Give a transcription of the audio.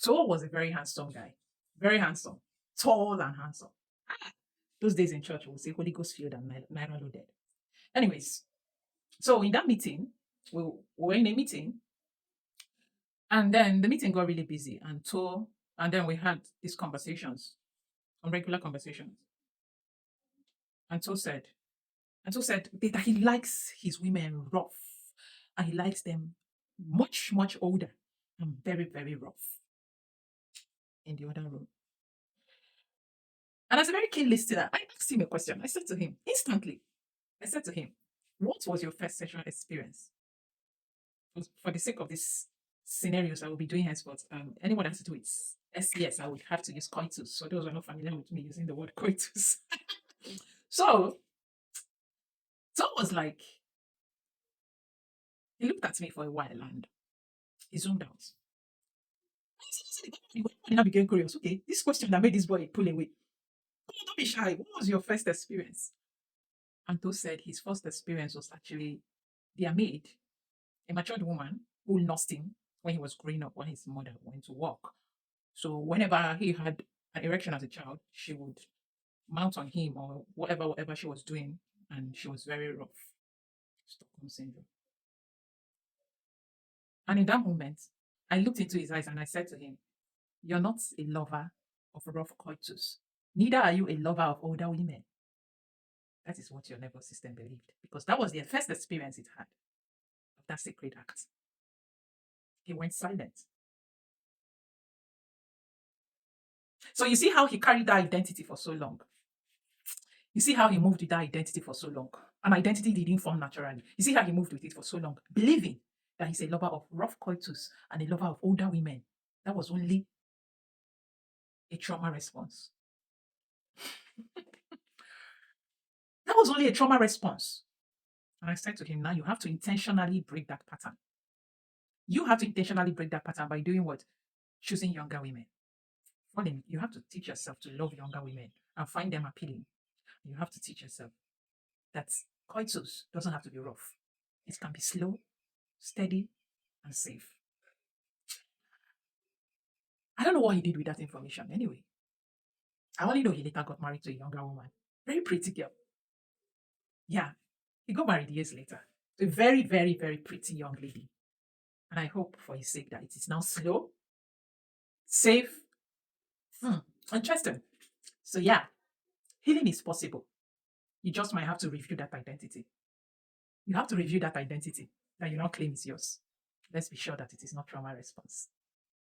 Tor was a very handsome guy, very handsome, tall and handsome. Those days in church, we'll say Holy Ghost filled and Naira loaded. Anyways, so in that meeting, we were in a meeting, and then the meeting got really busy, and then we had these conversations, on regular conversations. And Tor said, that he likes his women rough, and he likes them much, much older and very, very rough in the other room. And as a very keen listener, I asked him a question. I said to him, instantly, what was your first sexual experience? For the sake of these scenarios I will be doing henceforth, anyone that has to do with SES, I would have to use coitus. So those who are not familiar with me using the word coitus. So was like, he looked at me for a while and he zoomed out. And I became curious. Okay, this question that made this boy pull away. Come on, don't be shy. What was your first experience? Anto said his first experience was actually their maid, a matured woman who lost him when he was growing up, when his mother went to work. So whenever he had an erection as a child, she would mount on him or whatever she was doing, and she was very rough. Stockholm syndrome. And in that moment, I looked into his eyes and I said to him, "You're not a lover of rough coitus. Neither are you a lover of older women." That is what your nervous system believed, because that was the first experience it had of that sacred act. He went silent. So you see how he carried that identity for so long. You see how he moved with that identity for so long. An identity didn't form naturally. You see how he moved with it for so long, believing that he's a lover of rough coitus and a lover of older women. That was only a trauma response. That was only a trauma response. And I said to him, now you have to intentionally break that pattern. You have to intentionally break that pattern by doing what? Choosing younger women. Falling, you have to teach yourself to love younger women and find them appealing. You have to teach yourself that coitus doesn't have to be rough. It can be slow, steady, and safe. I don't know what he did with that information anyway. I only know he later got married to a younger woman. Very pretty girl. Yeah, he got married years later to a very, very, very pretty young lady. And I hope for his sake that it is now slow, safe, interesting. So yeah, healing is possible. You just might have to review that identity. You have to review that identity that you now claim is yours. Let's be sure that it is not trauma response.